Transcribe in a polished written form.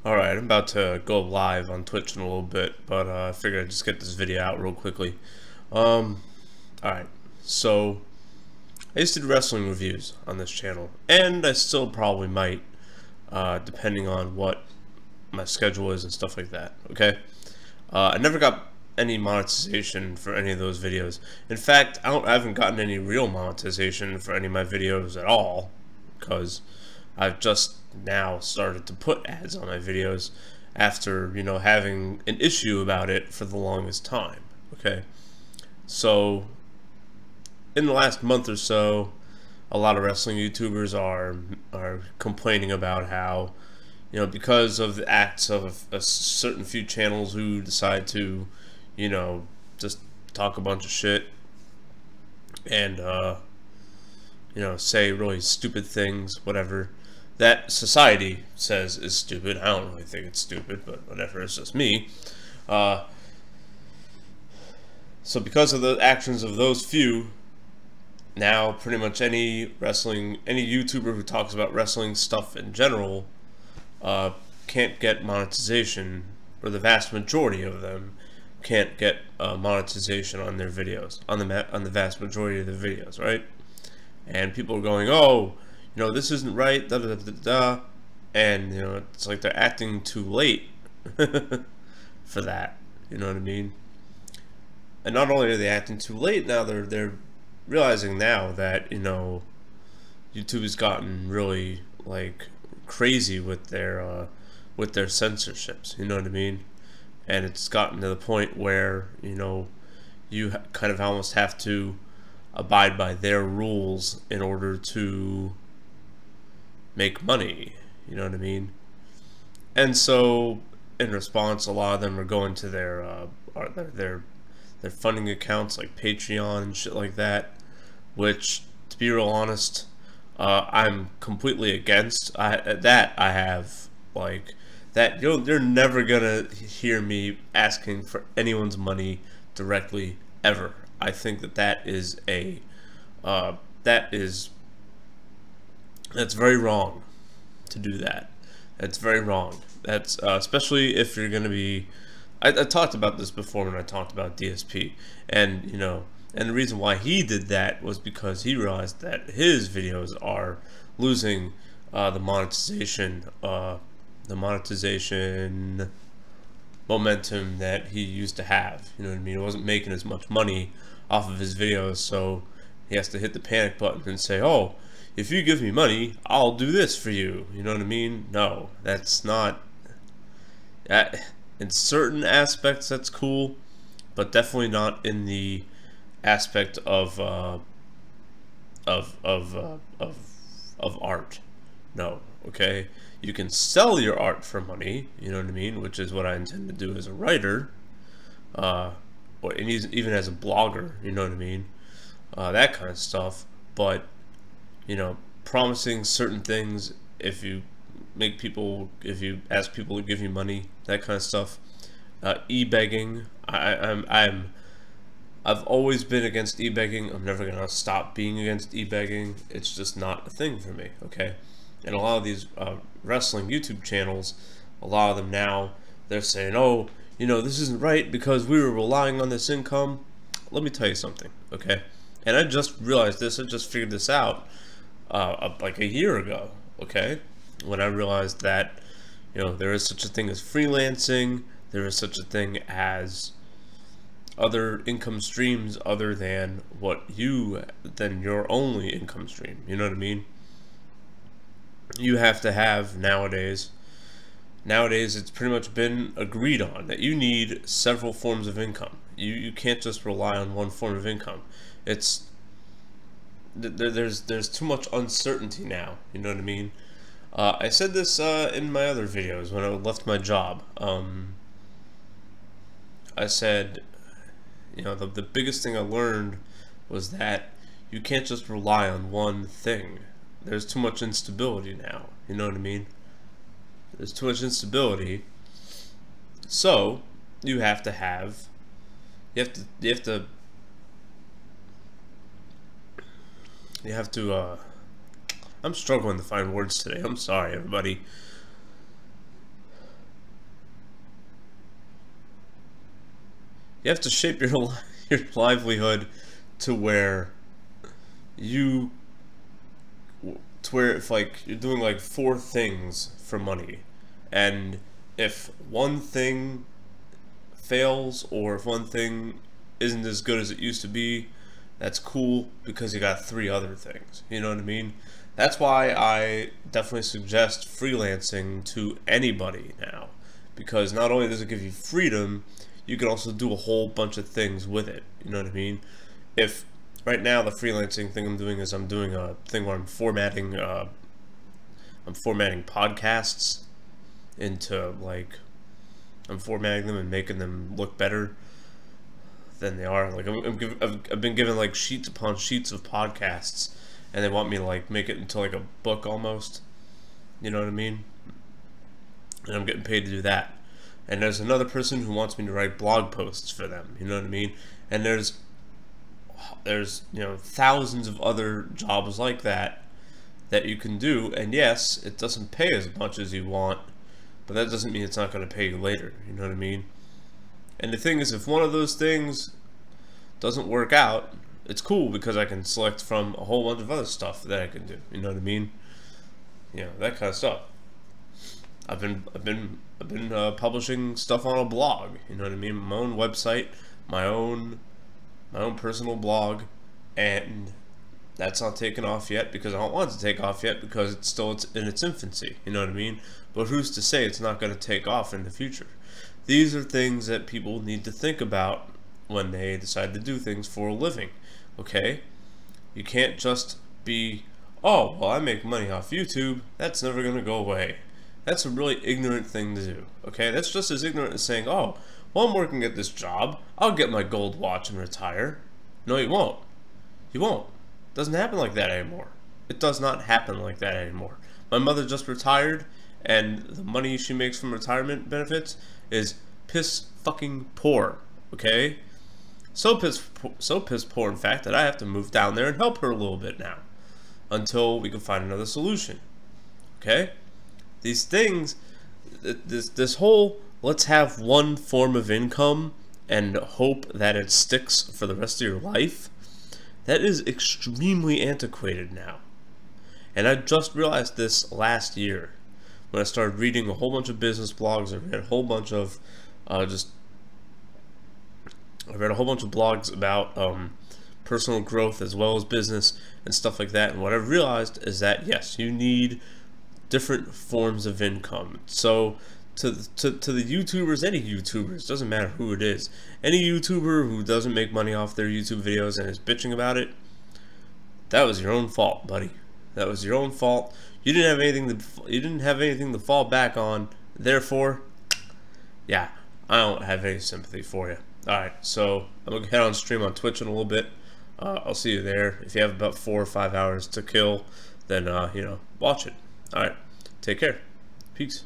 Alright, I'm about to go live on Twitch in a little bit, but I figured I'd just get this video out real quickly. Alright, so I used to do wrestling reviews on this channel, and I still probably might, depending on what my schedule is and stuff like that, okay? I never got any monetization for any of those videos. In fact, I haven't gotten any real monetization for any of my videos at all, because I've just now started to put ads on my videos after, having an issue about it for the longest time, okay? So, in the last month or so, a lot of wrestling YouTubers are complaining about how, because of the acts of a certain few channels who decide to, just talk a bunch of shit and, say really stupid things, whatever, that society says is stupid. I don't really think it's stupid, but whatever, it's just me. So because of the actions of those few, now pretty much any YouTuber who talks about wrestling stuff in general can't get monetization, or the vast majority of them can't get monetization on their videos, on the vast majority of the videos, right? And people are going, oh, this isn't right, da da da da, and it's like they're acting too late for that. You know what I mean? And not only are they acting too late, now they're realizing now that YouTube has gotten really like crazy with their censorships. You know what I mean? And it's gotten to the point where you kind of almost have to abide by their rules in order to make money. You know what I mean? And so in response, a lot of them are going to their funding accounts like Patreon and shit like that, which, to be real honest, I'm completely against. You're never gonna hear me asking for anyone's money directly ever. I think that's very wrong to do that. That's very wrong. That's especially if you're gonna be. I talked about this before when I talked about DSP, and and the reason why he did that was because he realized that his videos are losing the monetization momentum that he used to have. You know what I mean? He wasn't making as much money off of his videos, so he has to hit the panic button and say, oh, if you give me money, I'll do this for you. You know what I mean? No, that's not. In certain aspects, that's cool, but definitely not in the aspect of art. No, okay. You can sell your art for money. You know what I mean? Which is what I intend to do as a writer, or even as a blogger. You know what I mean? That kind of stuff. But promising certain things, if you ask people to give you money, that kind of stuff. E-begging. I've always been against e-begging. I'm never gonna stop being against e-begging. It's just not a thing for me, okay? And a lot of these wrestling YouTube channels, a lot of them now, they're saying, oh, this isn't right because we were relying on this income. Let me tell you something, okay? And I just realized this, I just figured this out like a year ago, okay? When I realized that, there is such a thing as freelancing, there is such a thing as other income streams other than your only income stream. You know what I mean? You have to have nowadays it's pretty much been agreed on that you need several forms of income. You can't just rely on one form of income. There's too much uncertainty now. You know what I mean? I said this in my other videos when I left my job. I said, the biggest thing I learned was that you can't just rely on one thing. There's too much instability now. You know what I mean? There's too much instability. So you have to I'm struggling to find words today. I'm sorry, everybody. you have to shape your your livelihood to where you if like you're doing like 4 things for money, and if one thing fails or if one thing isn't as good as it used to be, that's cool because you got 3 other things. You know what I mean? That's why I definitely suggest freelancing to anybody now, because not only does it give you freedom, you can also do a whole bunch of things with it. You know what I mean? If right now the freelancing thing I'm doing is I'm doing a thing where I'm formatting podcasts into like, I'm formatting them and making them look better than they are. Like I've been given like sheets upon sheets of podcasts, and they want me to like make it into like a book almost. You know what I mean? And I'm getting paid to do that. And there's another person who wants me to write blog posts for them. You know what I mean? And there's you know, thousands of other jobs like that you can do. And yes, it doesn't pay as much as you want, but that doesn't mean it's not going to pay you later. You know what I mean? And the thing is, if one of those things doesn't work out, it's cool because I can select from a whole bunch of other stuff that I can do. You know what I mean? You know, that kind of stuff. I've been publishing stuff on a blog. You know what I mean? My own website, my own personal blog, and that's not taken off yet because I don't want it to take off yet because it's still in its infancy. You know what I mean? But who's to say it's not going to take off in the future? These are things that people need to think about when they decide to do things for a living. Okay? You can't just be, oh, well, I make money off YouTube. That's never going to go away. That's a really ignorant thing to do. Okay? That's just as ignorant as saying, oh, well, I'm working at this job. I'll get my gold watch and retire. No, you won't. You won't. It doesn't happen like that anymore. It does not happen like that anymore. My mother just retired, and the money she makes from retirement benefits is piss fucking poor. Okay? So piss poor, in fact, that I have to move down there and help her a little bit now until we can find another solution. Okay? These things, this whole let's have one form of income and hope that it sticks for the rest of your life, that is extremely antiquated now. And I just realized this last year when I started reading a whole bunch of business blogs. I read a whole bunch of blogs about personal growth as well as business and stuff like that. And what I've realized is that yes, you need different forms of income. So to the YouTubers, any YouTubers, doesn't matter who it is, any YouTuber who doesn't make money off their YouTube videos and is bitching about it, that was your own fault, buddy. That was your own fault. You didn't have anything to fall back on. Therefore, yeah, I don't have any sympathy for you. Alright, so I'm going to head on stream on Twitch in a little bit. I'll see you there. If you have about 4 or 5 hours to kill, then, you know, watch it. Alright, take care. Peace.